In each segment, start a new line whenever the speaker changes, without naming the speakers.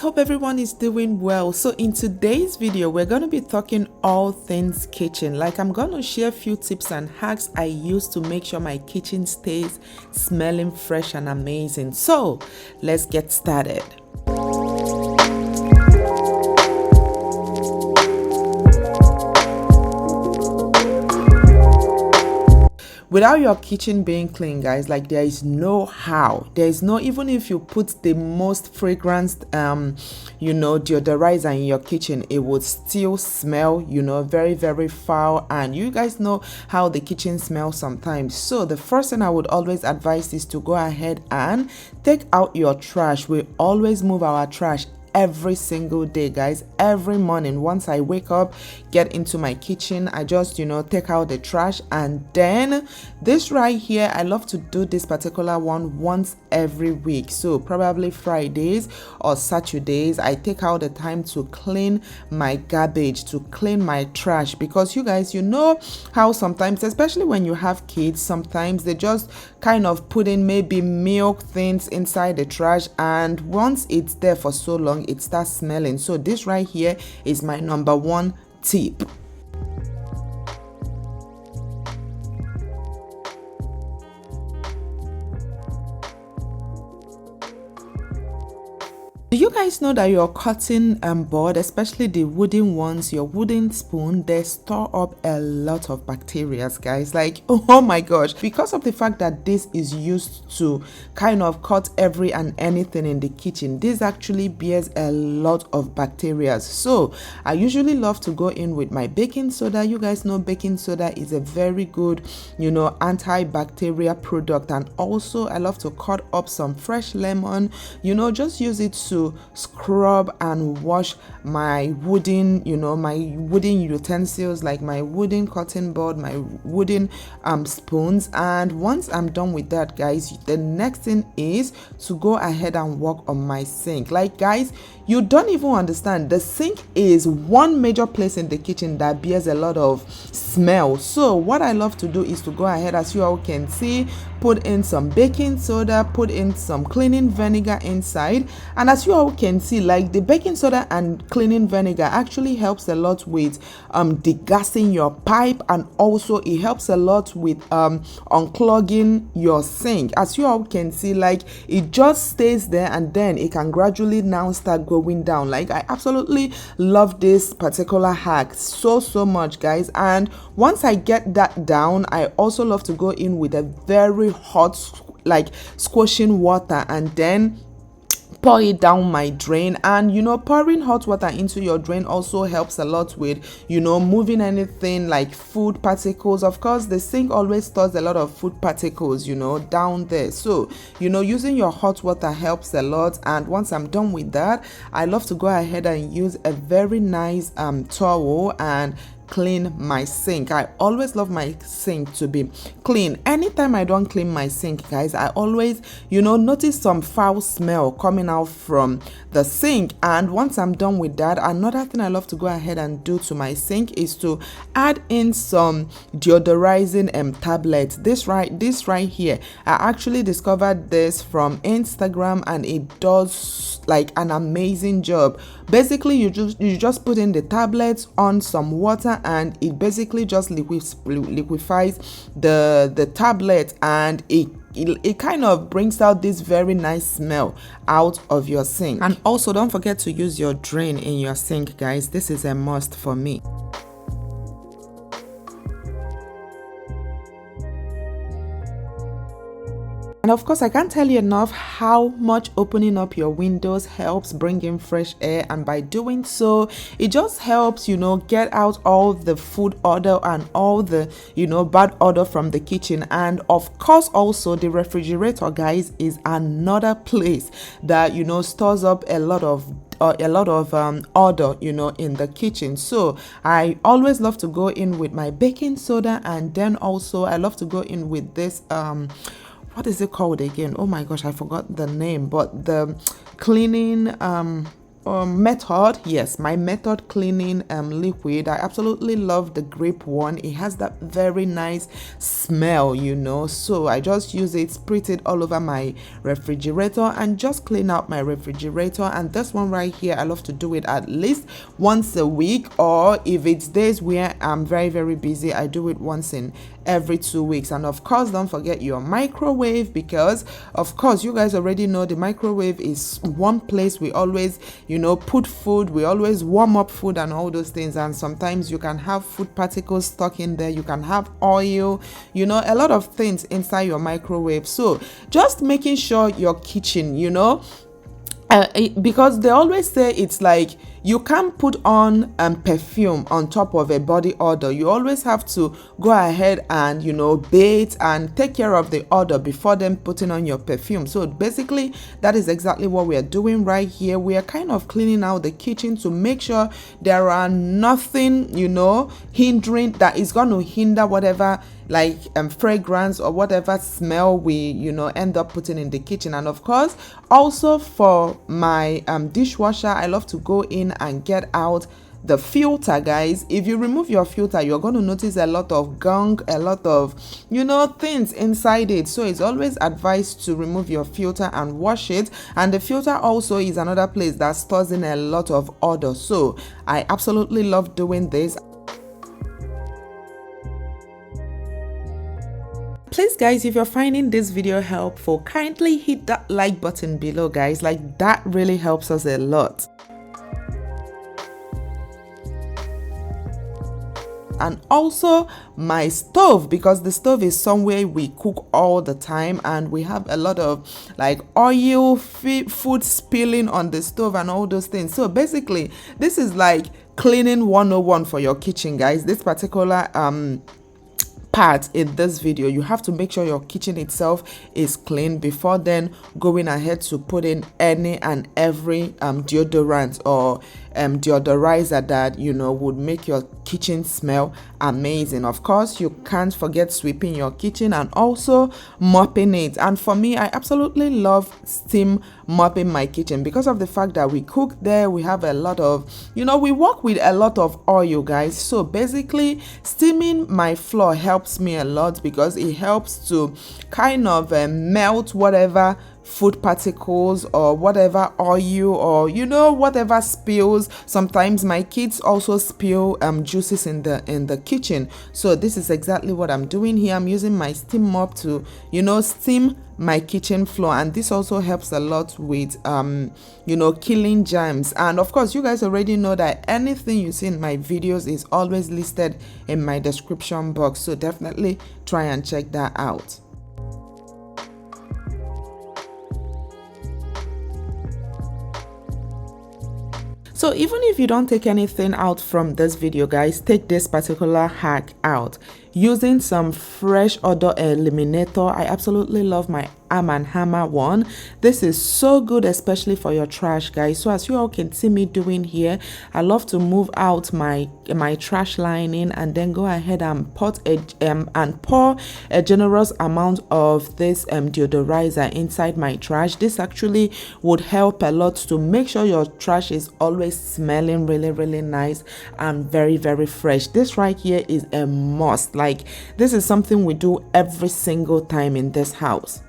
hope everyone is doing well. So in today's video, we're going to be talking all things kitchen. Like, I'm going to share a few tips and hacks I use to make sure my kitchen stays smelling fresh and amazing. So let's get started. Without your kitchen being clean, guys, like, there is no how. There is no, even if you put the most fragrant deodorizer in your kitchen, it would still smell, very, very foul. And you guys know how the kitchen smells sometimes. So the first thing I would always advise is to go ahead and take out your trash. We always move our trash every single day, guys. Every morning, once I wake up, get into my kitchen, I just take out the trash. And then this right here, I love to do this particular one once every week. So probably Fridays or Saturdays, I take out the time to clean my garbage, to clean my trash, because you guys, how sometimes, especially when you have kids, sometimes they just kind of put in maybe milk things inside the trash, and once it's there for so long, it starts smelling. So this right here is my number one tip. Do you guys know that your cutting board, especially the wooden ones, your wooden spoon, they store up a lot of bacteria, guys? Like, oh my gosh, because of the fact that this is used to kind of cut every and anything in the kitchen, this actually bears a lot of bacteria. So I usually love to go in with my baking soda. You guys know baking soda is a very good antibacterial product. And also I love to cut up some fresh lemon, just use it to scrub and wash my wooden utensils, like my wooden cutting board, my wooden spoons. And once I'm done with that, guys, the next thing is to go ahead and work on my sink. Like, guys, you don't even understand, the sink is one major place in the kitchen that bears a lot of smell. So what I love to do is to go ahead, as you all can see, put in some baking soda, put in some cleaning vinegar inside. And as you all can see, like, the baking soda and cleaning vinegar actually helps a lot with degassing your pipe, and also it helps a lot with unclogging your sink. As you all can see, like, it just stays there and then it can gradually now start going down. Like, I absolutely love this particular hack so much, guys. And once I get that down, I also love to go in with a very hot, like, squashing water, and then pour it down my drain. And pouring hot water into your drain also helps a lot with moving anything like food particles. Of course, the sink always stores a lot of food particles down there. So using your hot water helps a lot. And once I'm done with that, I love to go ahead and use a very nice towel and clean my sink. I always love my sink to be clean. Anytime I don't clean my sink, guys, I always notice some foul smell coming out from the sink. And once I'm done with that, another thing I love to go ahead and do to my sink is to add in some deodorizing tablets. This right here, I actually discovered this from Instagram, and it does like an amazing job. Basically, you just put in the tablets on some water, and it basically just liquefies the tablet, and it kind of brings out this very nice smell out of your sink. And also, don't forget to use your drain in your sink, guys. This is a must for me. And of course, I can't tell you enough how much opening up your windows helps bring in fresh air. And by doing so, it just helps, get out all the food odor and all the, bad odor from the kitchen. And of course, also the refrigerator, guys, is another place that, stores up a lot of odor in the kitchen. So I always love to go in with my baking soda, and then also I love to go in with this what is it called again? Oh my gosh, I forgot the name, but the cleaning method. Yes, my method cleaning liquid. I absolutely love the grape one. It has that very nice smell, you know, so I just use it, spritz it all over my refrigerator and just clean out my refrigerator. And this one right here, I love to do it at least once a week, or if it's days where I'm very busy, I do it once in every 2 weeks. And of course, don't forget your microwave, because of course you guys already know the microwave is one place we always, you know, put food, we always warm up food and all those things. And sometimes you can have food particles stuck in there, you can have oil, you know, a lot of things inside your microwave. So just making sure your kitchen, you know, because they always say it's like you can't put on perfume on top of a body odor. You always have to go ahead and, you know, bathe and take care of the odor before then putting on your perfume. So basically that is exactly what we are doing right here. We are kind of cleaning out the kitchen to make sure there are nothing, you know, hindering, that is going to hinder whatever like fragrance or whatever smell we, you know, end up putting in the kitchen. And of course also for my dishwasher, I love to go in and get out the filter, guys. If you remove your filter, you're going to notice a lot of gunk, a lot of, you know, things inside it. So it's always advised to remove your filter and wash it. And the filter also is another place that stores in a lot of odor. So I absolutely love doing this. Please guys, if you're finding this video helpful, kindly hit that like button below, guys. Like, that really helps us a lot. And also my stove, because the stove is somewhere we cook all the time and we have a lot of like oil, food spilling on the stove and all those things. So basically this is like cleaning 101 for your kitchen, guys. This particular part in this video, you have to make sure your kitchen itself is clean before then going ahead to put in any and every deodorant or deodorizer that, you know, would make your kitchen smell amazing. Of course, you can't forget sweeping your kitchen and also mopping it. And for me, I absolutely love steam mopping my kitchen because of the fact that we cook there. We have a lot of, you know, we work with a lot of oil, guys. So basically steaming my floor helps me a lot because it helps to kind of melt whatever food particles or whatever oil or, you know, whatever spills. Sometimes my kids also spill juices in the kitchen. So this is exactly what I'm doing here. I'm using my steam mop to, you know, steam my kitchen floor, and this also helps a lot with you know, killing germs. And of course, you guys already know that anything you see in my videos is always listed in my description box, so definitely try and check that out. So even if you don't take anything out from this video, guys, take this particular hack out using some fresh odor eliminator. I absolutely love my Arm & Hammer one. This is so good, especially for your trash, guys. So as you all can see me doing here, I love to move out my trash lining and then go ahead and pour a generous amount of this deodorizer inside my trash. This actually would help a lot to make sure your trash is always smelling really nice and very fresh. This right here is a must. Like, this is something we do every single time in this house.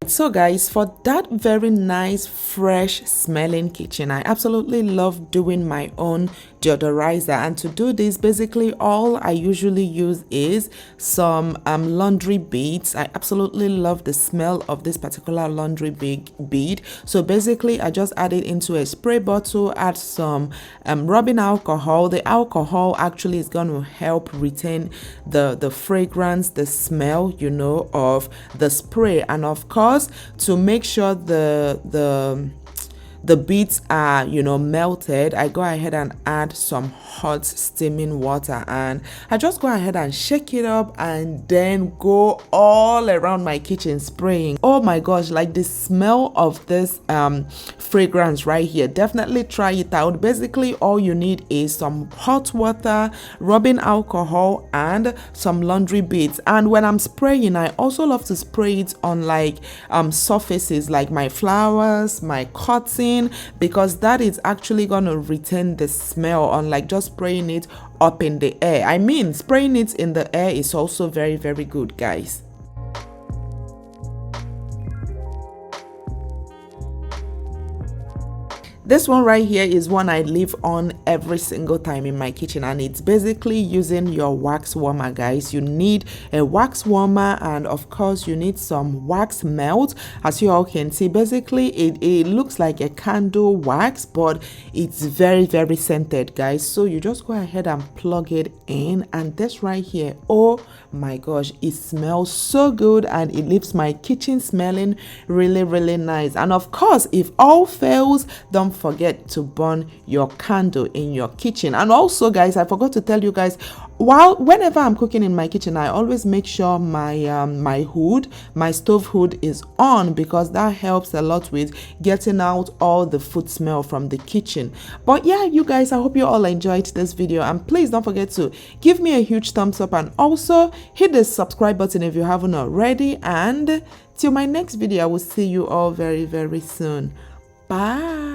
So guys, for that very nice fresh smelling kitchen, I absolutely love doing my own deodorizer. And to do this, basically all I usually use is some laundry beads. I absolutely love the smell of this particular laundry bead. So basically I just add it into a spray bottle, add some rubbing alcohol. The alcohol actually is going to help retain the fragrance, the smell, you know, of the spray. And of course, to make sure the the beets are, you know, melted, I go ahead and add some hot steaming water, and I just go ahead and shake it up and then go all around my kitchen spraying. Oh my gosh, like the smell of this fragrance right here, definitely try it out. Basically all you need is some hot water, rubbing alcohol, and some laundry beads. And when I'm spraying, I also love to spray it on like surfaces like my flowers, my cotton, because that is actually gonna retain the smell, unlike just spraying it up in the air. I mean, spraying it in the air is also very, very good, guys. This one right here is one I leave on every single time in my kitchen, and it's basically using your wax warmer, guys. You need a wax warmer, and of course you need some wax melt. As you all can see, basically it looks like a candle wax, but it's very, very scented, guys. So you just go ahead and plug it in, and this right here, oh my gosh, it smells so good and it leaves my kitchen smelling really, really nice. And of course, if all fails, don't forget to burn your candle in your kitchen. And also, guys, I forgot to tell you guys, whenever I'm cooking in my kitchen, I always make sure my stove hood is on, because that helps a lot with getting out all the food smell from the kitchen. But yeah, you guys, I hope you all enjoyed this video, and please don't forget to give me a huge thumbs up, and also hit the subscribe button if you haven't already. And till my next video, I will see you all very, very soon. Bye.